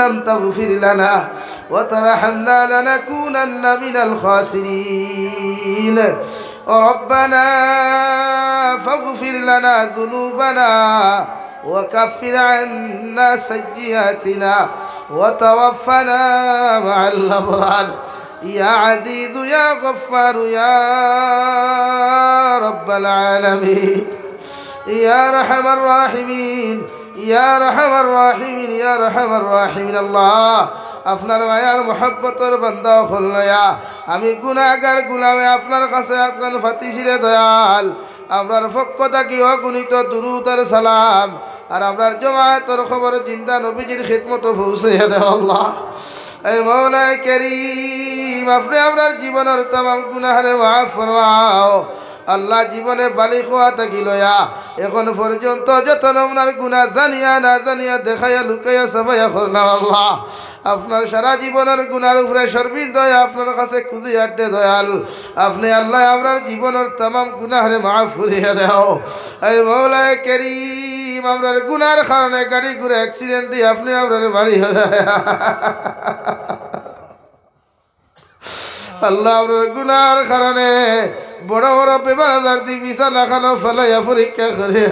لم تغفر لنا وترحمنا لنكونن من الخاسرين ربنا فاغفر لنا ذنوبنا وكفر عنا سيئاتنا وتوفنا مع الأبرار يا عزيز يا غفار يا رب العالمين يا رحم الراحمين يا رحم الراحمين يا رحم الراحمين الله আপনার মায়ার মোহাব্বতের বান্দা হলয়া আমি গুনাহগার গোলামে আপনার কাছে আতকান ফাতিছিলে দয়াল আমরার পক্ষ থাকি অগণিত দুরূদ আর সালাম আর আমরার জামাতের খবর জিন্দা নবীজির খিদমত পৌঁছাইয়া দাও আল্লাহ এই মওলা করিম আপনি আমরার জীবনের तमाम গুনাহরে মাফ ফরমাও আল্লাহ জীবনে বালিগ হওয়া থাকি লয়া এখন পর্যন্ত যত নমনার গুনাহ জানিয়া না জানিয়া দেখাইয়া লুকাইয়া সাফাইয়া করলাম আল্লাহ আপনার সারা জীবনের গুনার উপরে সর্বিন্দা আপনার কাছে খুদি আড্ডে দয়াল আপনি আল্লাহ আমরার জীবনের तमाम গুনাহরে মাফ করিয়া দাও এই মওলা করিম আমরার গুনার কারণে গাড়ি ঘুরে অ্যাক্সিডেন্ট দিয়ে আপনি আমরার বাড়ি আল্লাহ আমরার গুনার কারণে বড় বড় বেমার আজার দিয়ে বিছানা খানো ফেলাইয়া পরীক্ষা করে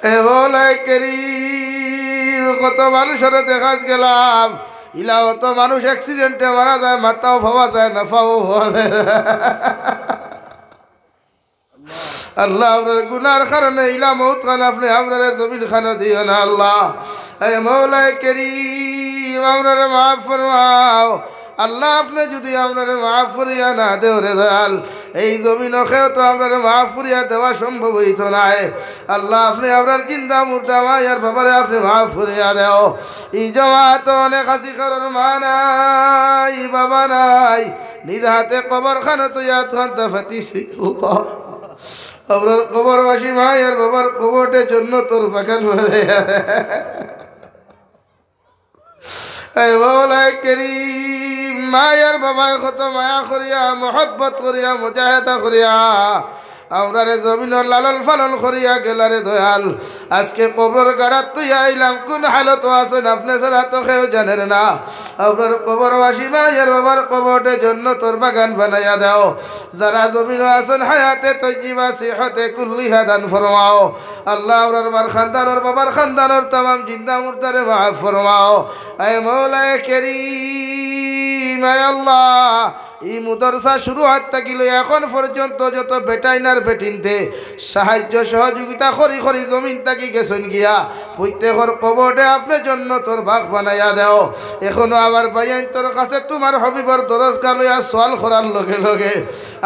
এ মওলা করিম কত মানুষের দেখা গেলাম ইলা অত মানুষ অ্যাক্সিডেন্টে মারা যায় মাথাও ভাবা যায় নাফাও হওয়া যায় আল্লাহ আমরার গুনার কারণে ইলা মউত খান আপনি আমরার জমিন খানা দিও না আল্লাহ এ মওলা করিম আমরারে মাফ ফরমাও আল্লাহ আপনি যদি আপনারে মাফ করিয়া না দেও রে দয়াল এই জমিনকেও তো আপনারে মাফ করিয়া দেওয়া সম্ভব হইতো নাই আল্লাহ আপনি আপনার জিন্দা মুর্দা মায়ার ব্যাপারে আপনি মাফ করিয়া দেও এই জমাত অনেক হাসি কারণ মা নাই বাবা নাই নিজ হাতে কবর খানো তো ইয়াদ খান তা ফাতিছি আপনার কবরবাসী মায়ার বাবার কবরটের জন্য তোর বাগান হয়ে এই মওলা করিম মায়ার বাবায় কত মায়া করিয়া মোহব্বত করিয়া মুজাহিদা করিয়া আমরারে জমিনের লালন পালন করিয়া গেলারে দয়াল আজকে কবরের গাড়াত তুই আইলাম কোন হালত আছেন আপনি ছাড়া তো কেউ জানেন না আপনার কবরবাসী মায়ের বাবার কবরের জন্য তোর বাগান বানাইয়া দাও যারা জমিন আছেন হায়াতে তৈজিবা সিহতে কুল্লিহা দান ফরমাও আল্লাহ আমরার মার খানদানোর বাবার খানদানোর तमाम জিন্দা মুর্দারে মাফ ফরমাও এ মওলা করিম আয় আল্লাহ এই মুদরসা শুরু হাত থাকিল এখন পর্যন্ত যত বেটাইনার বেটিনতে সাহায্য সহযোগিতা করি করি জমিন থাকি গেছেন গিয়া প্রত্যেকের কবরে আপনি জন্য তোর ভাগ বানাইয়া দেও এখনো আমার ভাইয়ান তোর কাছে তোমার হবিবর দরজগার লইয়া সোয়াল করার লগে লগে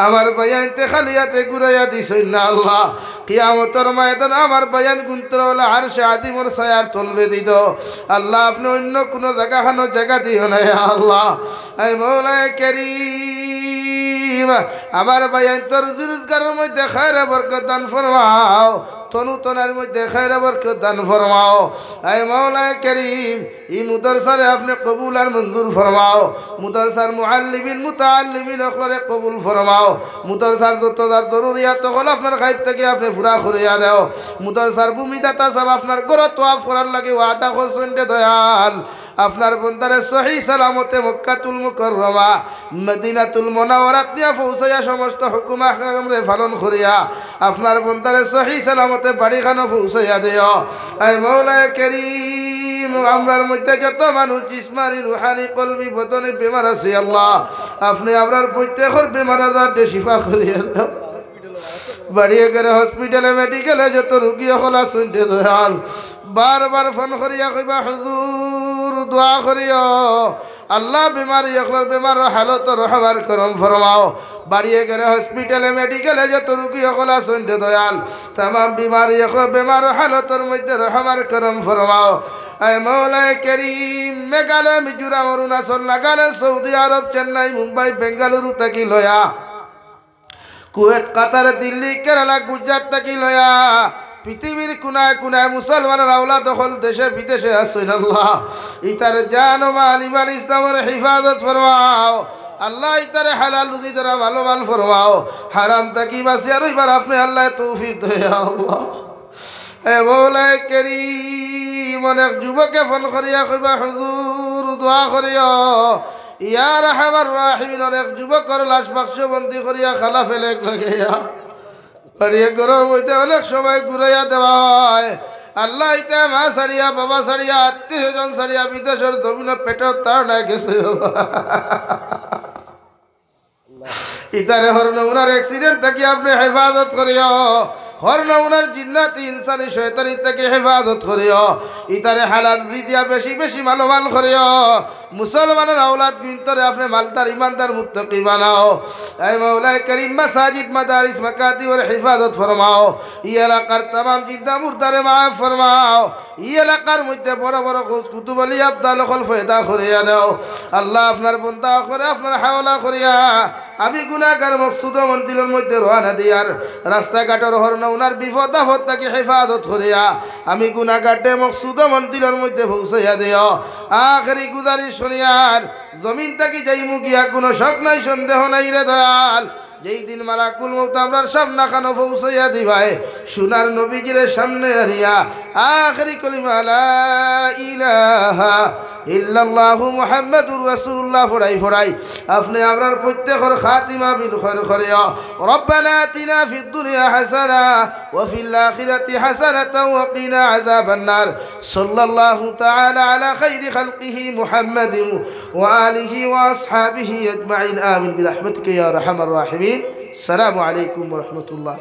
আমার ভাইয়ানতে খালিয়াতে ঘুরাইয়া দিছই না আল্লাহ কিয়ামতের ময়দান আমার ভাইয়ান গুন্তরওয়ালা আরশে আদিমর ছায়ার তলবে দিত আল্লাহ আপনি অন্য কোনো জায়গা দিও না আল্লাহ এই মওলা করিম আমার ভাইয়ান তোর রোজগারের মধ্যে খায়র বরকত দান ফরমাও তনু তনার মধ্যে খায়র বরকত দান ফরমাও এই মওলা করিম এই মুদরসারে আপনি কবুল আর মঞ্জুর ফরমাও মুদরসার মুআল্লিমিন মুতাআল্লিমিন অখলরে কবুল ফরমাও মুদরসার যত জরুরিয়াত হল আপনার গায়ব থেকে আপনি পুরা করিয়া দাও মুদরসার ভূমিদাতা সব আপনার ঘর তোয়াফ করার লাগে ওয়াদা করছেন রে দয়াল আপনার বন্দারে সহি সালামতে মক্কাতুল মুকাররমা মদিনাতুল মুনাওয়ারাত নিয়া পৌঁছাইয়া সমস্ত হুকুম আহকামরে পালন করিয়া আপনার বন্দারে সহি সালামতে বাড়িখানো পৌঁছাইয়া দিও এই মওলা করিম আমরার মধ্যে যত মানুষ জিসমানি রুহানি কলবি বদনে বেমার আছে আল্লাহ আপনি আমরার প্রত্যেকের বেমার আজারকে শিফা করিয়া দাও বাড়িয়ে গেলে হসপিটালে মেডিকেলে যত রুগী হল শুনতে দয়াল বারবার ফোন করিয়া কইবা হুজুর দোয়া করিও আল্লাহ বিমারি এখলার বেমার হালত রহমার করম ফরমাও বাড়িয়ে গেলে হসপিটালে মেডিকেলে যত রুগী হল শুনতে দয়াল तमाम বিমারি এখলার বেমার হালতর মধ্যে রহমার করম ফরমাও এই মওলা করিম মেঘালয় মিজোরাম অরুণাচল নাগাল্যান্ড সৌদি আরব চেন্নাই মুম্বাই বেঙ্গালুরু থাকি লয়া কুয়েত কাতার দিল্লি কেরালা গুজরাট থাকি লয়া পৃথিবীর কোনায় কোনায় মুসলমানের আওলা দখল দেশে বিদেশে আছেন আল্লাহ ইতার জান ও মাল ইমান ইসলামের হিফাজত ফরমাও আল্লাহ ইতারে হালাল রুজি দ্বারা মাল ফরমাও হারাম থাকি বাঁচি আর এবার আপনি আল্লাহ তৌফিক দেয় আল্লাহ এ মওলা করিম অনেক যুবকে ফোন করিয়া কইবা হুজুর দোয়া করিও ইয়া রাহমার রাহিমিন অনেক যুবকর লাশ বাক্স বন্দি করিয়া খালা ফেলে লাগাইয়া আর এক ঘরের মধ্যে অনেক সময় ঘুরাইয়া দেওয়া হয় আল্লাহ ইতা মা সারিয়া বাবা সারিয়া আত্মীয় স্বজন সারিয়া বিদেশের জমিন পেটের তার নাই গেছে ইতারে হর নমুনার অ্যাক্সিডেন্ট থেকে আপনি হেফাজত করিও হর নমুনার জিন্নাতি ইনসানি শয়তানি থেকে হেফাজত করিও ইতারে হালাল দিয়া বেশি বেশি মালমাল করিও মুসলমানের আওলাদ বিনতরে আপনি মালদার ইমানদার মুত্তাকি বানাও এই মাওলায়ে করিম মাসাজিদ মাদারিস মাকাতিব ওর হেফাজত ফরমাও এই এলাকার तमाम জিন্দা মুরদারে মাফ ফরমাও এই এলাকার মধ্যে বড় বড় কুতুব আলী আব্দাল খল ফয়দা করিয়া দাও আল্লাহ আপনার বন্দা করে আপনার হাওলা করিয়া আমি গুনাহগার মকসুদ মন্দিরের মধ্যে রওনা দিয়ার রাস্তাঘাটের হরনা উনার বিপদ আপদ থেকে হেফাজত করিয়া আমি গুনাহগারে মকসুদ মন্দিরের মধ্যে পৌঁছাইয়া দিও আখেরি গুজারিশ শুনিয়ার জমিন থেকে যাইমু গিয়া কোনো শক নাই সন্দেহ নাই রে দয়াল যেই দিন মালাকুল মউত আমরার সামনে খানো পৌঁছাইয়া দিবাই সোনার নবীজির সামনে আনিয়া আখেরি কলিমা লা ইলাহা ইল্লাল্লাহু মুহাম্মাদুর রাসূলুল্লাহ ফরাই আপনি আমরার প্রত্যেকের খাতিমা বিল খায়র করিয়া রব্বানা আতিনা ফিদ দুনিয়া হাসানা ওয়া ফিল আখিরাতি হাসানাতাও ওয়া কিনা আযাবান নার সাল্লাল্লাহু তাআলা আলা খাইরি খালকিহি মুহাম্মাদিন ওয়া আলিহি ওয়া আসহাবিহি আজমাইন আমিন বিরহমাতিকা ইয়া আরহামার রাহিমিন আসসালামু আলাইকুম ওয়া রাহমাতুল্লাহ